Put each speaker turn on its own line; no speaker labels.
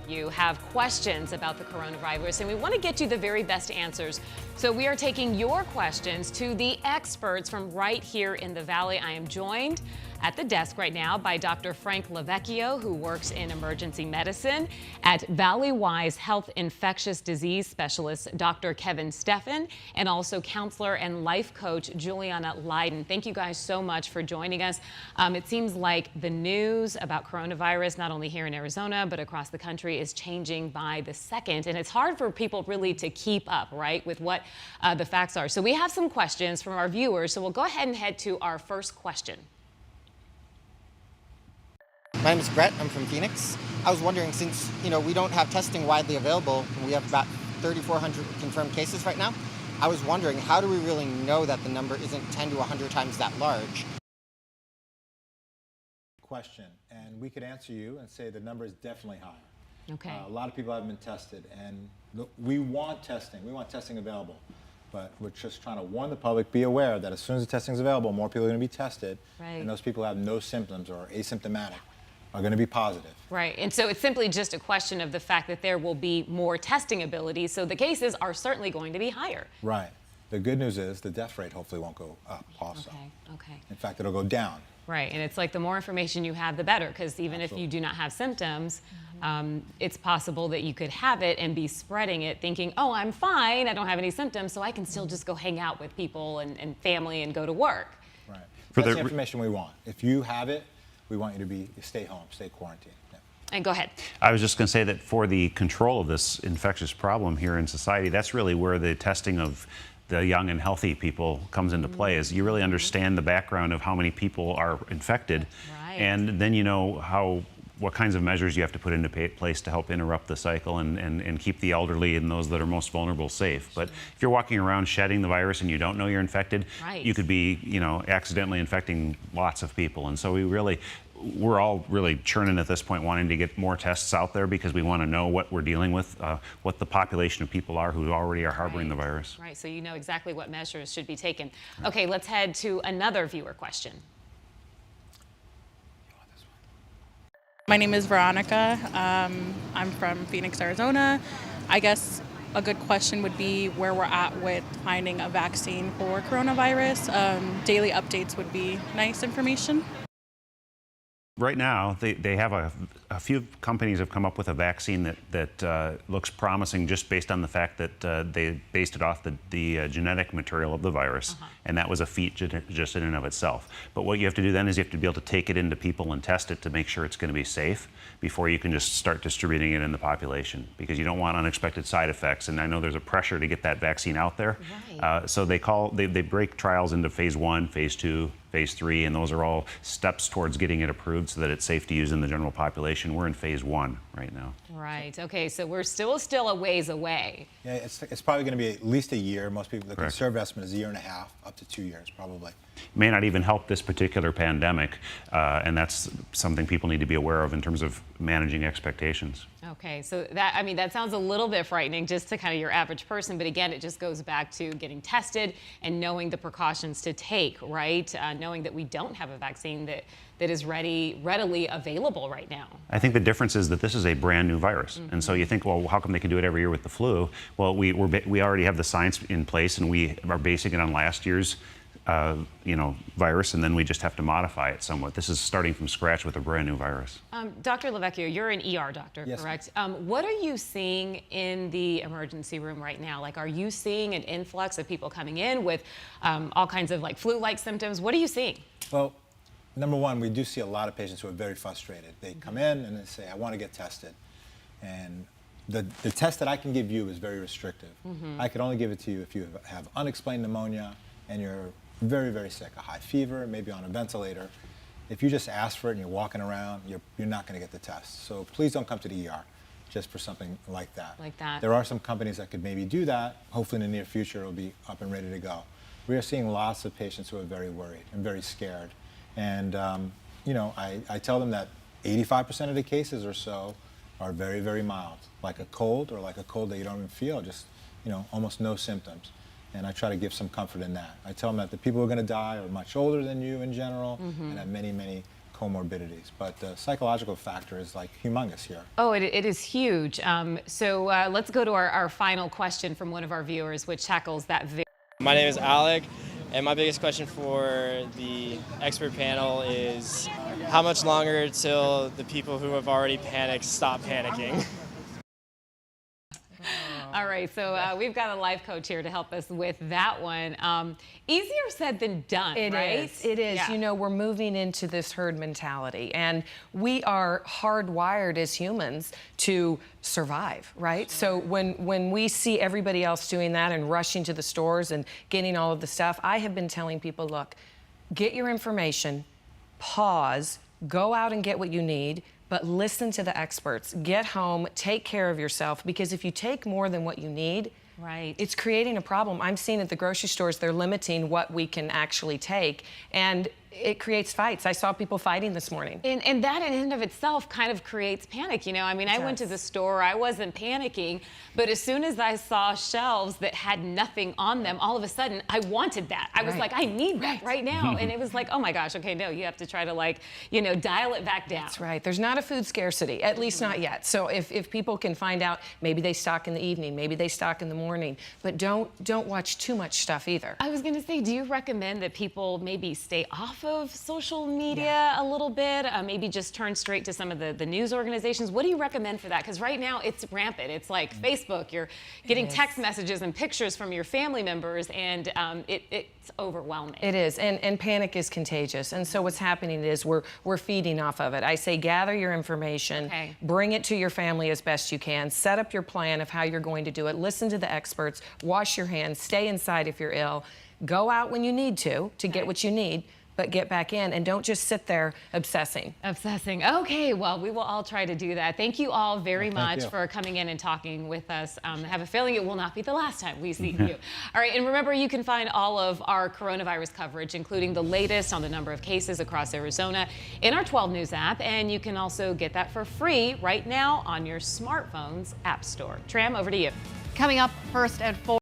You have questions about the coronavirus, and we want to get you the very best answers. So we are taking your questions to the experts from right here in the Valley. I am joined at the desk right now by Dr. Frank LoVecchio, who works in emergency medicine at Valleywise Health Infectious Disease Specialist, Dr. Kevin Steffen, and also counselor and life coach Juliana Leiden. Thank you guys so much for joining us. It seems like the news about coronavirus, not only here in Arizona, but across the country, is changing by the second. And it's hard for people really to keep up, right, with what the facts are. So we have some questions from our viewers. So we'll go ahead and head to our first question.
My name is Brett. I'm from Phoenix. I was wondering, since we don't have testing widely available, and we have about 3,400 confirmed cases right now, I was wondering, how do we really know that the number isn't 10 to 100 times that large?
Question, and we could answer you and say the number is definitely higher.
Okay.
A lot of people haven't been tested, and we want testing. We want testing available, but we're just trying to warn the public, be aware that as soon as the testing is available, more people are going to be tested,
right.
And those people who have no symptoms or are asymptomatic are going to be positive.
Right, and so it's simply just a question of the fact that there will be more testing ability, so the cases are certainly going to be higher.
Right. The good news is the death rate hopefully won't go up also.
Okay.
In fact, it'll go down.
Right, and it's like the more information you have, the better, because even if you do not have symptoms, it's possible that you could have it and be spreading it thinking, oh, I'm fine, I don't have any symptoms, so I can still just go hang out with people and family and go to work.
Right. That's the information we want. If you have it, we want you to stay home, stay quarantined. Yeah.
And go ahead.
I was just going to say that for the control of this infectious problem here in society, that's really where the testing of the young and healthy people comes into play, is you really understand the background of how many people are infected,
right.
And then you know what kinds of measures you have to put into place to help interrupt the cycle and keep the elderly and those that are most vulnerable safe. But if you're walking around shedding the virus and you don't know you're infected,
right.
You could be, accidentally infecting lots of people. And so we're all really churning at this point, wanting to get more tests out there because we want to know what we're dealing with, what the population of people are who already are harboring the virus.
Right, so you know exactly what measures should be taken. Okay, let's head to another viewer question.
My name is Veronica. I'm from Phoenix, Arizona. I guess a good question would be where we're at with finding a vaccine for coronavirus. Daily updates would be nice information.
Right now, they have a few companies have come up with a vaccine that looks promising just based on the fact that they based it off the genetic material of the virus, and that was a feat just in and of itself. But what you have to do then is you have to be able to take it into people and test it to make sure it's going to be safe before you can just start distributing it in the population, because you don't want unexpected side effects. And I know there's a pressure to get that vaccine out there.
Right.
So they break trials into phase 1, phase 2, phase 3, and those are all steps towards getting it approved so that it's safe to use in the general population. We're in phase 1 right now.
Right, okay, so we're still a ways away.
Yeah, it's probably going to be at least a year. Most people, the
Correct.
conservative estimate is a year and a half, up to 2 years probably.
May not even help this particular pandemic, and that's something people need to be aware of in terms of managing expectations.
Okay, so that sounds a little bit frightening just to kind of your average person, but again, it just goes back to getting tested and knowing the precautions to take, right? Knowing that we don't have a vaccine that is readily available right now.
I think the difference is that this is a brand new virus. And so you think, well, how come they can do it every year with the flu? Well, we already have the science in place, and we are basing it on last year's virus, and then we just have to modify it somewhat. This is starting from scratch with a brand new virus.
Dr. LoVecchio, you're an ER doctor,
Yes,
correct? What are you seeing in the emergency room right now? Like, are you seeing an influx of people coming in with all kinds of like flu-like symptoms? What are you seeing?
Well, number one, we do see a lot of patients who are very frustrated. They come in and they say, I want to get tested. And the test that I can give you is very restrictive. I could only give it to you if you have unexplained pneumonia and you're very, very sick, a high fever, maybe on a ventilator. If you just ask for it and you're walking around, you're not going to get the test. So please don't come to the ER just for something like that.
Like that.
There are some companies that could maybe do that. Hopefully in the near future it'll be up and ready to go. We are seeing lots of patients who are very worried and very scared. And I tell them that 85% of the cases or so are very, very mild, like a cold or like a cold that you don't even feel, just almost no symptoms. And I try to give some comfort in that. I tell them that the people who are going to die are much older than you in general and have many, many comorbidities. But the psychological factor is like humongous here.
Oh, it is huge. So let's go to our final question from one of our viewers, which tackles that very.
My name is Alec, and my biggest question for the expert panel is how much longer till the people who have already panicked stop panicking?
All right, so we've got a life coach here to help us with that one. Easier said than done, right?
It is.
Yeah.
You know, we're moving into this herd mentality, and we are hardwired as humans to survive, right? So when we see everybody else doing that and rushing to the stores and getting all of the stuff, I have been telling people, look, get your information, pause, go out and get what you need, but listen to the experts. Get home, take care of yourself, because if you take more than what you need,
right,
it's creating a problem. I'm seeing at the grocery stores, they're limiting what we can actually take, and it creates fights. I saw people fighting this morning.
And that in and of itself kind of creates panic. You know, I mean, I went to the store, I wasn't panicking, but as soon as I saw shelves that had nothing on them, all of a sudden I wanted that. I was like, I need that right now. And it was like, oh my gosh, okay, no, you have to try to, like, you know, dial it back down.
That's right. There's not a food scarcity, at least not yet. So if people can find out, maybe they stock in the evening, maybe they stock in the morning, but don't watch too much stuff either.
I was going to say, do you recommend that people maybe stay off of social media a little bit, maybe just turn straight to some of the news organizations? What do you recommend for that? Because right now it's rampant. It's like Facebook, you're getting text messages and pictures from your family members, and it's overwhelming.
It is, and panic is contagious. And so what's happening is we're feeding off of it. I say gather your information, bring it to your family as best you can, set up your plan of how you're going to do it, listen to the experts, wash your hands, stay inside if you're ill, go out when you need to get what you need, but get back in, and don't just sit there obsessing.
Okay, well, we will all try to do that. Thank you all very much
you.
for coming in and talking with us. I have a feeling it will not be the last time we see you. All right, and remember, you can find all of our coronavirus coverage, including the latest on the number of cases across Arizona, in our 12 News app, and you can also get that for free right now on your smartphone's app store. Tram, over to you.
Coming up first at 4.